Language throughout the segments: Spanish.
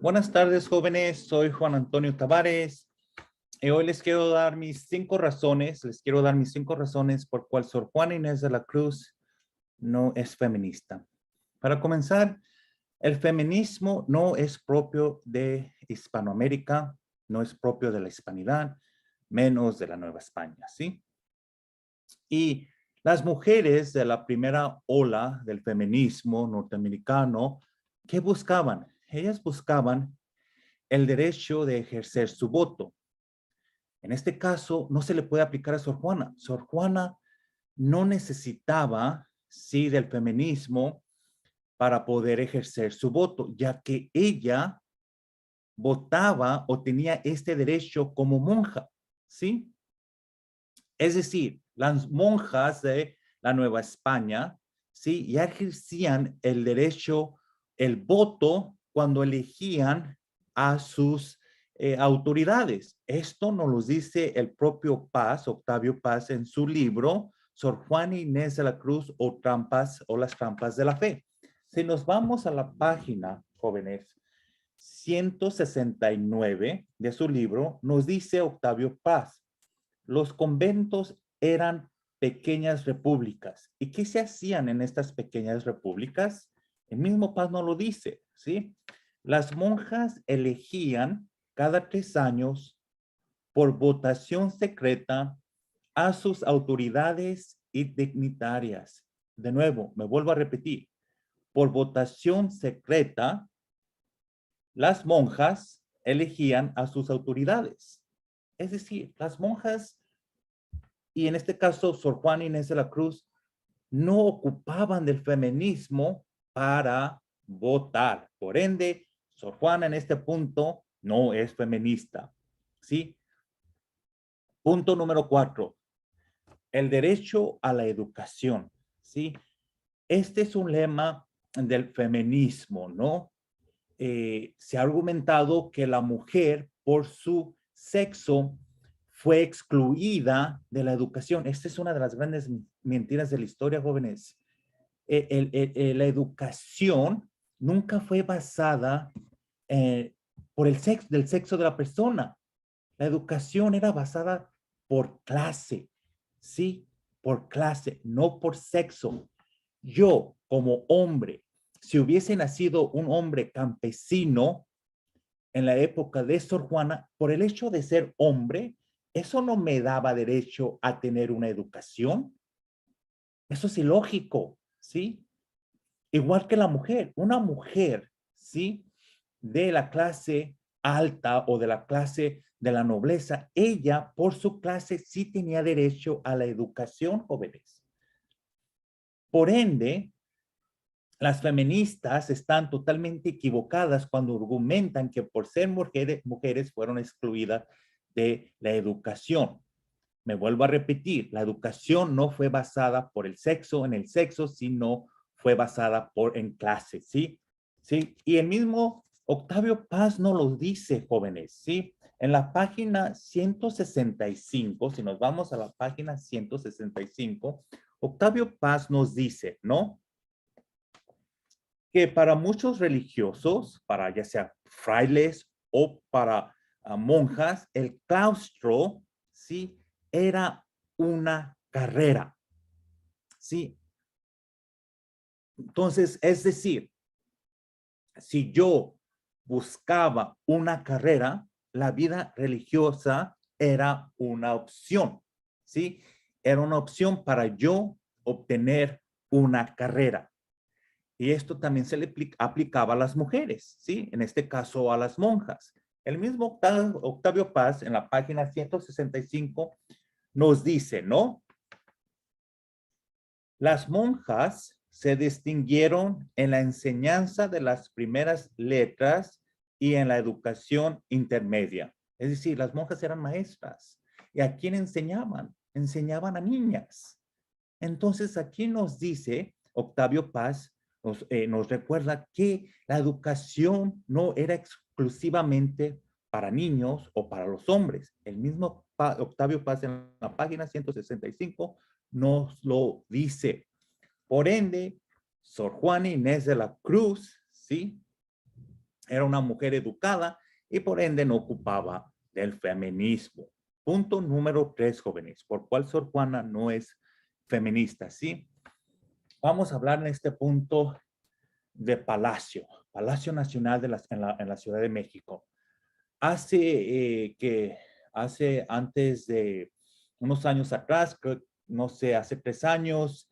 Buenas tardes, jóvenes. Soy Juan Antonio Tavares. Y hoy les quiero dar mis 5 razones. Por cuál Sor Juana Inés de la Cruz no es feminista. Para comenzar, el feminismo no es propio de Hispanoamérica, no es propio de la hispanidad, menos de la Nueva España, ¿sí? Y las mujeres de la primera ola del feminismo norteamericano, ¿qué buscaban? Ellas buscaban el derecho de ejercer su voto. En este caso, no se le puede aplicar a Sor Juana. Sor Juana no necesitaba, sí, del feminismo para poder ejercer su voto, ya que ella votaba o tenía este derecho como monja, ¿sí? Es decir, las monjas de la Nueva España, ¿sí? Ya ejercían el derecho, el voto, cuando elegían a sus autoridades. Esto nos lo dice el propio Paz, Octavio Paz, en su libro Sor Juana Inés de la Cruz o las trampas de la fe. Si nos vamos a la página, jóvenes, 169 de su libro, nos dice Octavio Paz: los conventos eran pequeñas repúblicas. ¿Y qué se hacían en estas pequeñas repúblicas? El mismo Paz nos lo dice, ¿sí? Las monjas elegían cada 3 años por votación secreta a sus autoridades y dignitarias. De nuevo, me vuelvo a repetir, por votación secreta, las monjas elegían a sus autoridades. Es decir, las monjas, y en este caso Sor Juana Inés de la Cruz, no ocupaban del feminismo para votar. Por ende, Sor Juana en este punto no es feminista, ¿sí? Punto número 4, el derecho a la educación, ¿sí? Este es un lema del feminismo, ¿no? Se ha argumentado que la mujer, por su sexo, fue excluida de la educación. Esta es una de las grandes mentiras de la historia, jóvenes. La educación nunca fue basada por del sexo de la persona. La educación era basada por clase, ¿sí? Por clase, no por sexo. Yo, como hombre, si hubiese nacido un hombre campesino en la época de Sor Juana, por el hecho de ser hombre, eso no me daba derecho a tener una educación. Eso es ilógico, ¿sí? Igual que la mujer, una mujer, ¿sí? De la clase alta o de la clase de la nobleza, ella por su clase sí tenía derecho a la educación, jóvenes. Por ende, las feministas están totalmente equivocadas cuando argumentan que por ser mujeres fueron excluidas de la educación. Me vuelvo a repetir, la educación no fue basada por el sexo, en el sexo, sino fue basada en clase, ¿sí? ¿Sí? Y el mismo Octavio Paz nos lo dice, jóvenes, ¿sí? En la página 165, si nos vamos a la página 165, Octavio Paz nos dice, ¿no? Que para muchos religiosos, para ya sea frailes o para monjas, el claustro, ¿sí? Era una carrera, ¿sí? Entonces, es decir, si yo buscaba una carrera, la vida religiosa era una opción, ¿sí? Era una opción para yo obtener una carrera. Y esto también se le aplicaba a las mujeres, ¿sí? En este caso a las monjas. El mismo Octavio Paz en la página 165 nos dice, ¿no? Las monjas se distinguieron en la enseñanza de las primeras letras y en la educación intermedia. Es decir, las monjas eran maestras. ¿Y a quién enseñaban? Enseñaban a niñas. Entonces, aquí nos dice Octavio Paz, nos recuerda que la educación no era exclusivamente para niños o para los hombres. El mismo Octavio Paz en la página 165 nos lo dice. Por ende, Sor Juana Inés de la Cruz, ¿sí? era una mujer educada y por ende no ocupaba del feminismo. Punto número 3, jóvenes, por cuál Sor Juana no es feminista, ¿sí? Vamos a hablar en este punto de Palacio Nacional en la Ciudad de México. Antes de unos años atrás, no sé, hace 3 años,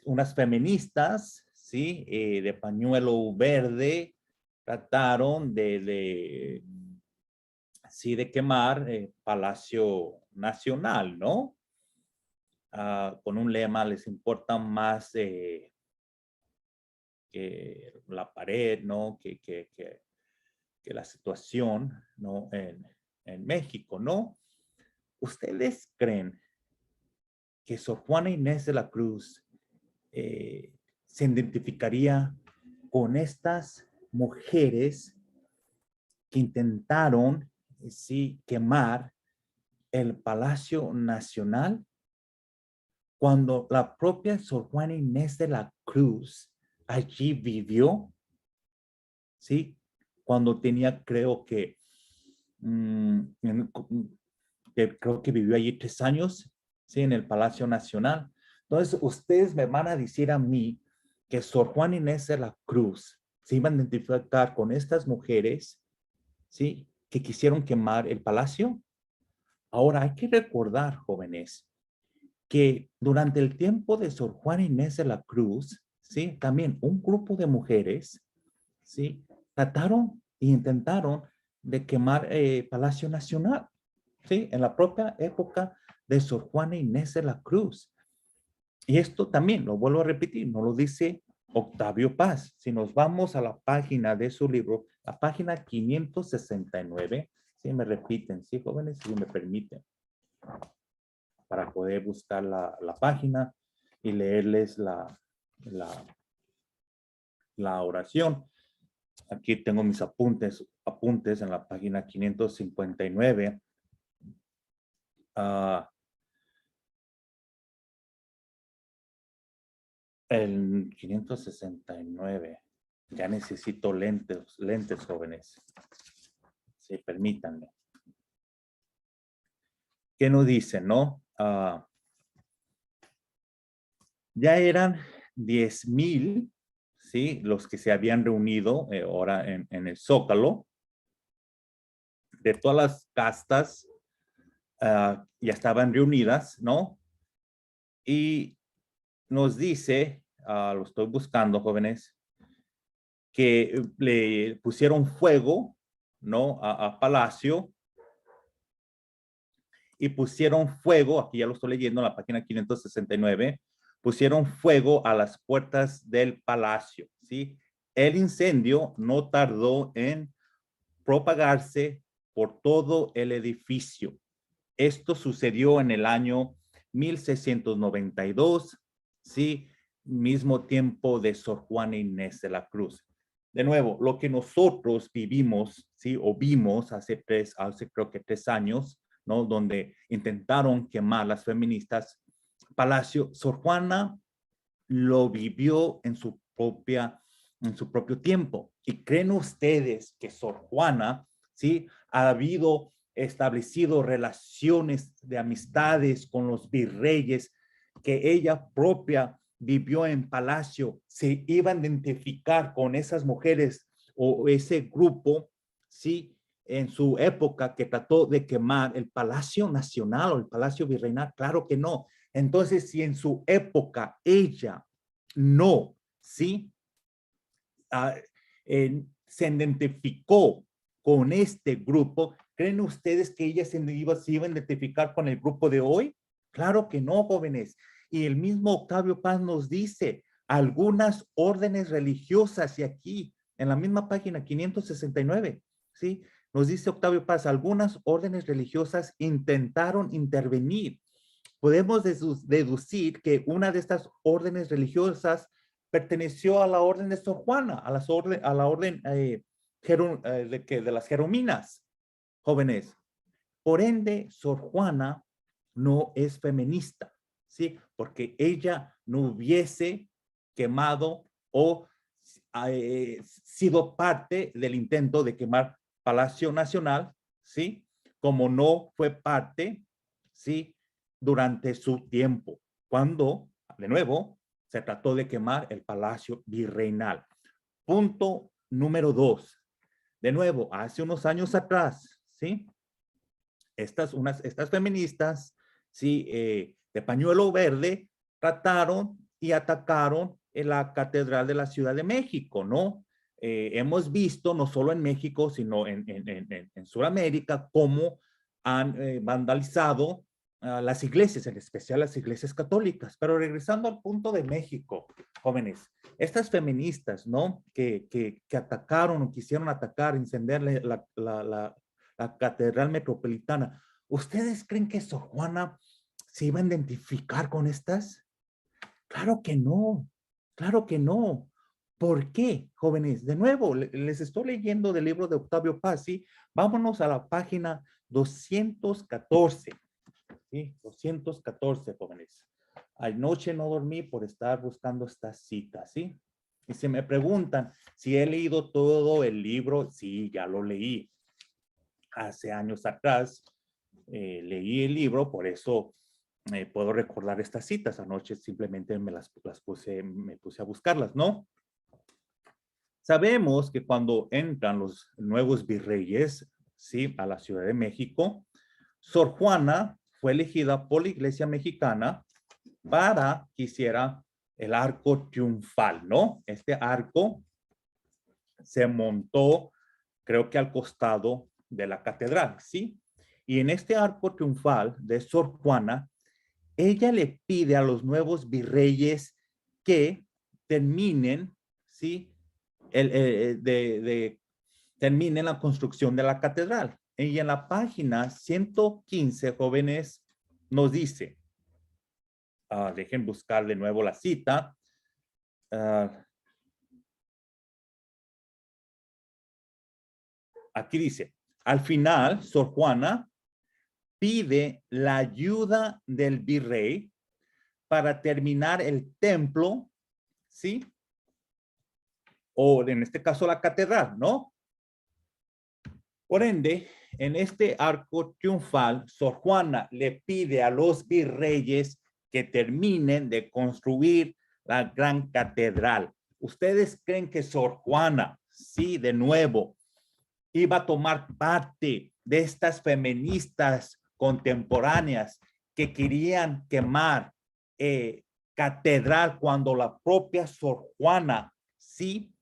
unas feministas, ¿sí? De pañuelo verde, trataron sí, de quemar Palacio Nacional, ¿no? Con un lema, les importa más que la pared, ¿no? Que la situación, ¿no? En México, ¿no? ¿Ustedes creen que Sor Juana Inés de la Cruz se identificaría con estas mujeres que intentaron, sí, quemar el Palacio Nacional cuando la propia Sor Juana Inés de la Cruz allí vivió? ¿Sí? Cuando tenía, creo que vivió allí 3 años, ¿sí? En el Palacio Nacional. Entonces, ustedes me van a decir a mí que Sor Juana Inés de la Cruz se iban a identificar con estas mujeres, ¿sí? Que quisieron quemar el palacio. Ahora, hay que recordar, jóvenes, que durante el tiempo de Sor Juana Inés de la Cruz, ¿sí? También un grupo de mujeres, ¿sí? Trataron e intentaron de quemar Palacio Nacional, ¿sí? En la propia época de Sor Juana Inés de la Cruz. Y esto también, lo vuelvo a repetir, no lo dice Octavio Paz. Si nos vamos a la página de su libro, la página 569, si me repiten, sí, jóvenes, si me permiten, para poder buscar la página y leerles la oración. Aquí tengo mis apuntes en la página 559. El 569. Ya necesito lentes, jóvenes. Sí, permítanme. ¿Qué nos dice, no? Ya eran 10,000, ¿sí? Los que se habían reunido ahora en el Zócalo. De todas las castas ya estaban reunidas, ¿no? Y nos dice, lo estoy buscando, jóvenes, que le pusieron fuego, ¿no? A Palacio, y pusieron fuego, aquí ya lo estoy leyendo en la página 569, pusieron fuego a las puertas del palacio, ¿sí? El incendio no tardó en propagarse por todo el edificio. Esto sucedió en el año 1692, ¿sí? Mismo tiempo de Sor Juana Inés de la Cruz. De nuevo, lo que nosotros vivimos, ¿sí? O vimos hace creo que 3 años, ¿no? Donde intentaron quemar las feministas Palacio. Sor Juana lo vivió en su propio tiempo. ¿Y creen ustedes que Sor Juana, ¿sí? Ha establecido relaciones de amistades con los virreyes, que ella propia vivió en Palacio, se iba a identificar con esas mujeres o ese grupo, ¿sí? En su época que trató de quemar el Palacio Nacional o el Palacio Virreinal? Claro que no. Entonces, si en su época ella no, ¿sí? Se identificó con este grupo, ¿creen ustedes que ella se iba a identificar con el grupo de hoy? Claro que no, jóvenes. Y el mismo Octavio Paz nos dice, algunas órdenes religiosas, y aquí, en la misma página 569, ¿sí? Nos dice Octavio Paz, algunas órdenes religiosas intentaron intervenir. Podemos deducir que una de estas órdenes religiosas perteneció a la orden de Sor Juana, a la orden de las Jerominas, jóvenes. Por ende, Sor Juana no es feminista, ¿sí? Porque ella no hubiese quemado o sido parte del intento de quemar Palacio Nacional, ¿sí? Como no fue parte, ¿sí? Durante su tiempo, cuando, de nuevo, se trató de quemar el Palacio Virreinal. Punto número 2. De nuevo, hace unos años atrás, ¿sí? Estas feministas, ¿sí? De pañuelo verde, trataron y atacaron en la Catedral de la Ciudad de México, ¿no? Hemos visto, no solo en México, sino en Sudamérica, cómo han vandalizado las iglesias, en especial las iglesias católicas. Pero regresando al punto de México, jóvenes, estas feministas, ¿no? Que atacaron o quisieron atacar, incendiar la Catedral Metropolitana. ¿Ustedes creen que Sor Juana se iba a identificar con estas? Claro que no, claro que no. ¿Por qué, jóvenes? De nuevo, les estoy leyendo del libro de Octavio Paz, ¿sí? Vámonos a la página 214, ¿sí? 214, jóvenes. Anoche no dormí por estar buscando estas citas, ¿sí? Y si me preguntan si he leído todo el libro, sí, ya lo leí. Hace años atrás leí el libro, por eso puedo recordar estas citas. Anoche simplemente me puse a buscarlas, ¿no? Sabemos que cuando entran los nuevos virreyes, ¿sí? A la Ciudad de México, Sor Juana fue elegida por la Iglesia Mexicana para que hiciera el arco triunfal, ¿no? Este arco se montó, creo que al costado de la catedral, ¿sí? Y en este arco triunfal de Sor Juana, ella le pide a los nuevos virreyes que terminen, ¿sí? Terminen la construcción de la catedral. Y en la página 115, jóvenes, nos dice, dejen buscar de nuevo la cita, aquí dice, al final, Sor Juana pide la ayuda del virrey para terminar el templo, ¿sí? O en este caso la catedral, ¿no? Por ende, en este arco triunfal, Sor Juana le pide a los virreyes que terminen de construir la gran catedral. ¿Ustedes creen que Sor Juana, sí, de nuevo, iba a tomar parte de estas feministas contemporáneas que querían quemar catedral cuando la propia Sor Juana sí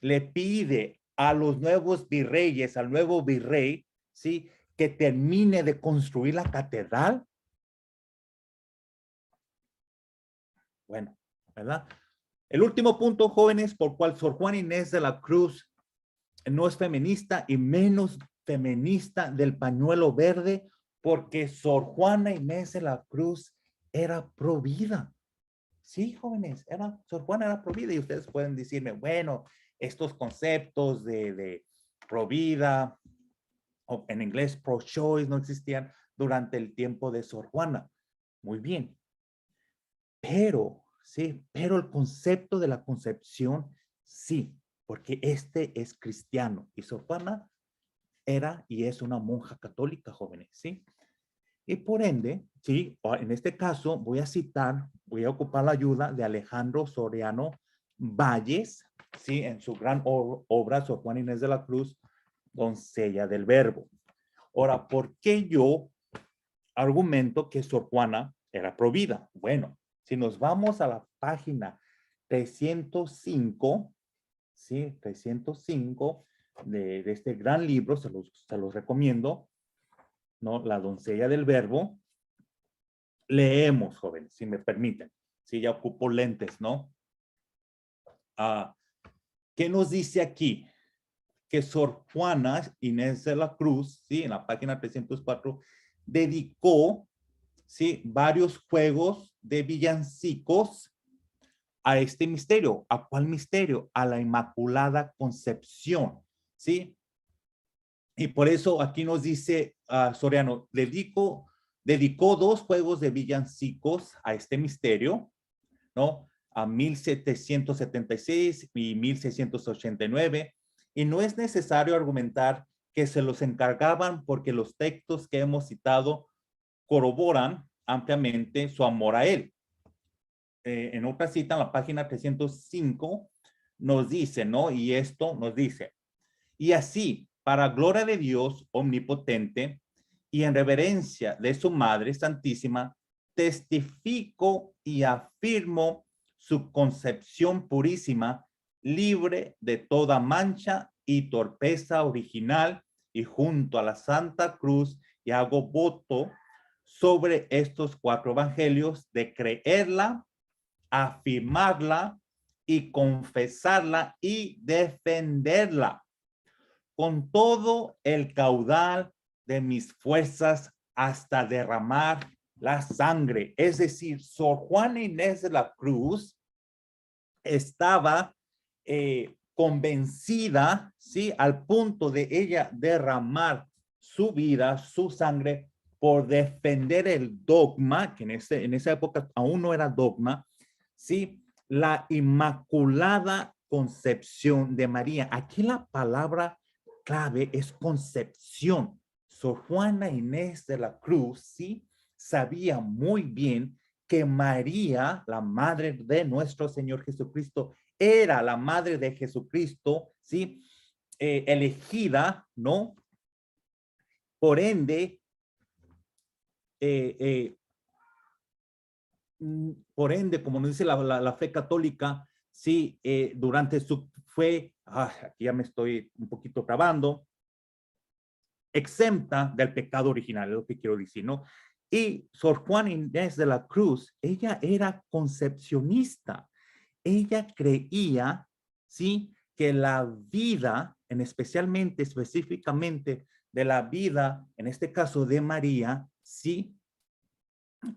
le pide a los nuevos virreyes, al nuevo virrey, sí, que termine de construir la catedral? Bueno, ¿verdad? El último punto, jóvenes, por cual Sor Juana Inés de la Cruz no es feminista y menos feminista del pañuelo verde, porque Sor Juana Inés de la Cruz era pro vida. Sí, jóvenes, Sor Juana era pro vida y ustedes pueden decirme, bueno, estos conceptos de pro vida, o en inglés pro choice, no existían durante el tiempo de Sor Juana. Muy bien. Pero, sí, pero el concepto de la concepción, sí, porque este es cristiano y Sor Juana era y es una monja católica, jóvenes, ¿sí? Y por ende, sí, en este caso voy a ocupar la ayuda de Alejandro Soriano Valles, sí, en su gran obra, Sor Juana Inés de la Cruz, Doncella del Verbo. Ahora, ¿por qué yo argumento que Sor Juana era provida? Bueno, si nos vamos a la página 305, ¿sí? 305 de este gran libro, se los recomiendo, ¿no? La Doncella del Verbo. Leemos, jóvenes, si me permiten. Si ya ocupo lentes, ¿no? ¿Qué nos dice aquí? Que Sor Juana Inés de la Cruz, ¿sí? En la página 304, dedicó, ¿sí? Varios juegos de villancicos a este misterio. ¿A cuál misterio? A la Inmaculada Concepción, ¿sí? Y por eso aquí nos dice Soriano, dedicó 2 juegos de villancicos a este misterio, ¿no? a 1776 y 1689, y no es necesario argumentar que se los encargaban porque los textos que hemos citado corroboran ampliamente su amor a él. En otra cita, en la página 305, nos dice, ¿no? Y esto nos dice, y así, para gloria de Dios omnipotente y en reverencia de su Madre Santísima, testifico y afirmo su concepción purísima, libre de toda mancha y torpeza original, y junto a la Santa Cruz, y hago voto sobre estos 4 evangelios de creerla, afirmarla y confesarla y defenderla con todo el caudal de mis fuerzas hasta derramar la sangre. Es decir, Sor Juana Inés de la Cruz estaba convencida, ¿sí? Al punto de ella derramar su vida, su sangre, por defender el dogma, que en esa época aún no era dogma, ¿sí? La Inmaculada Concepción de María. Aquí la palabra clave es concepción. Sor Juana Inés de la Cruz, ¿sí? Sabía muy bien que María, la madre de nuestro Señor Jesucristo, era la madre de Jesucristo, ¿sí? Elegida, ¿no? Por ende, como nos dice la fe católica, sí, durante aquí ya me estoy un poquito trabando, exenta del pecado original, es lo que quiero decir, ¿no? Y Sor Juana Inés de la Cruz, ella era concepcionista. Ella creía, ¿sí? Que la vida, específicamente de la vida, en este caso de María, ¿sí?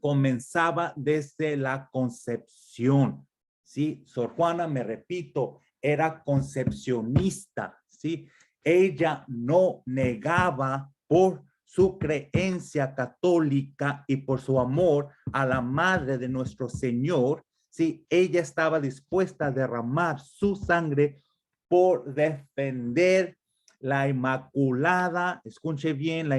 Comenzaba desde la concepción, ¿sí? Sor Juana, me repito, era concepcionista, ¿sí? Ella no negaba por su creencia católica y por su amor a la madre de nuestro Señor, ¿sí? Ella estaba dispuesta a derramar su sangre por defender la Inmaculada, escuchen bien, la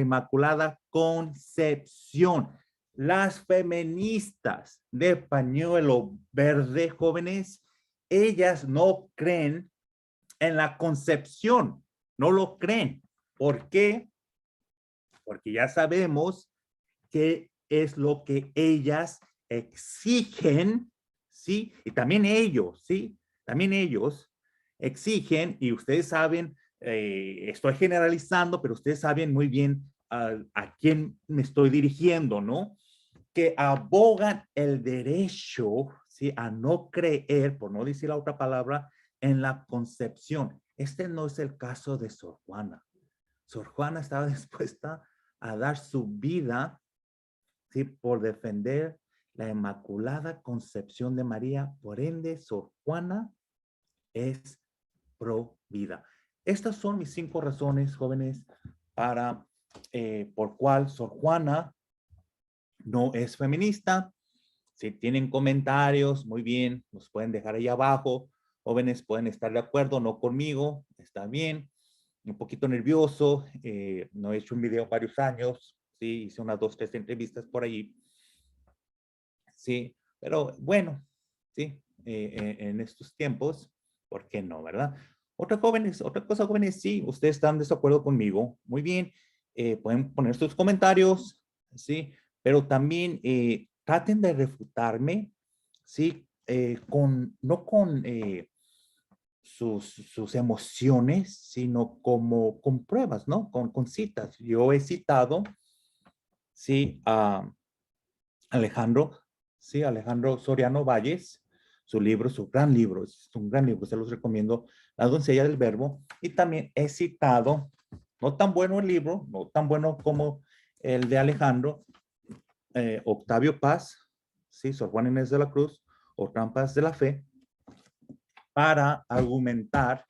Inmaculada Concepción. Las feministas de pañuelo verde, jóvenes, ellas no creen en la concepción, no lo creen. ¿Por qué? Porque ya sabemos qué es lo que ellas exigen, ¿sí? Y también ellos, ¿sí? También ellos exigen, y ustedes saben, estoy generalizando, pero ustedes saben muy bien a quién me estoy dirigiendo, ¿no? Que abogan el derecho, ¿sí? A no creer, por no decir la otra palabra, en la concepción. Este no es el caso de Sor Juana. Sor Juana estaba dispuesta a dar su vida, ¿sí? Por defender la Inmaculada Concepción de María. Por ende, Sor Juana es pro vida. Estas son mis 5 razones, jóvenes, por cual Sor Juana no es feminista. Si tienen comentarios, muy bien, nos pueden dejar ahí abajo. Jóvenes pueden estar de acuerdo, no conmigo, está bien. Un poquito nervioso, no he hecho un video varios años, sí, hice unas 2, 3 entrevistas por ahí. Sí, pero bueno, sí, en estos tiempos, ¿por qué no, verdad? Otra cosa, jóvenes, sí, ustedes están de desacuerdo conmigo, muy bien, pueden poner sus comentarios, sí, pero también traten de refutarme, sí, no con sus emociones, sino como con pruebas, ¿no? Con citas. Yo he citado, sí, a Alejandro, sí, Alejandro Soriano Valles, su libro, su gran libro, es un gran libro, se los recomiendo, La doncella del verbo, y también he citado, no tan bueno el libro, no tan bueno como el de Alejandro, Octavio Paz, sí, Sor Juana Inés de la Cruz, o Trampas de la Fe, para argumentar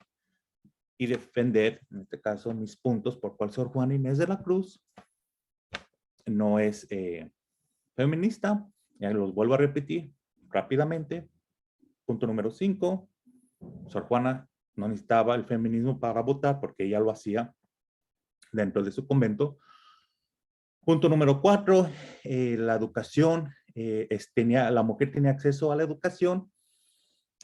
y defender, en este caso, mis puntos por cuál Sor Juana Inés de la Cruz no es feminista. Ya los vuelvo a repetir, rápidamente. Punto número 5. Sor Juana no necesitaba el feminismo para votar porque ella lo hacía dentro de su convento. Punto número 4, la educación. La mujer tenía acceso a la educación.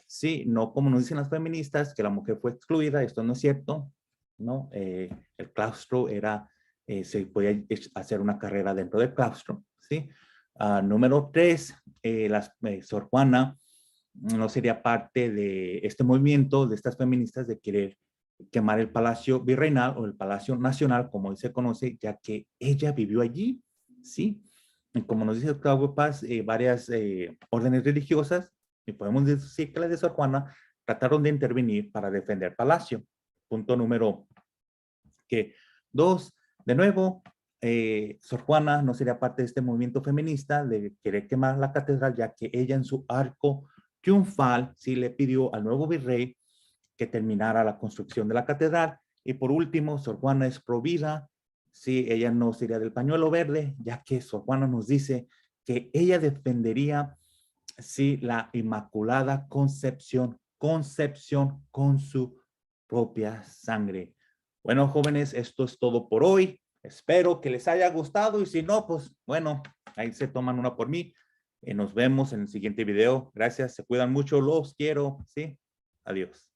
Sí, no como nos dicen las feministas, que la mujer fue excluida. Esto no es cierto, ¿no? El claustro era, se podía hacer una carrera dentro del claustro, ¿sí? Número 3, Sor Juana no sería parte de este movimiento de estas feministas de querer quemar el Palacio Virreinal o el Palacio Nacional, como hoy se conoce, ya que ella vivió allí, ¿sí? Y como nos dice Octavio Paz, varias órdenes religiosas, y podemos decir que las de Sor Juana, trataron de intervenir para defender el palacio. Punto número 2, de nuevo, Sor Juana no sería parte de este movimiento feminista de querer quemar la catedral, ya que ella en su arco triunfal sí le pidió al nuevo virrey que terminara la construcción de la catedral. Y por último, Sor Juana es pro vida. Sí, ella no sería del pañuelo verde, ya que Sor Juana nos dice que ella defendería, sí, la Inmaculada Concepción con su propia sangre. Bueno, jóvenes, esto es todo por hoy. Espero que les haya gustado y si no, pues bueno, ahí se toman una por mí. Nos vemos en el siguiente video. Gracias, se cuidan mucho, los quiero, ¿sí? Adiós.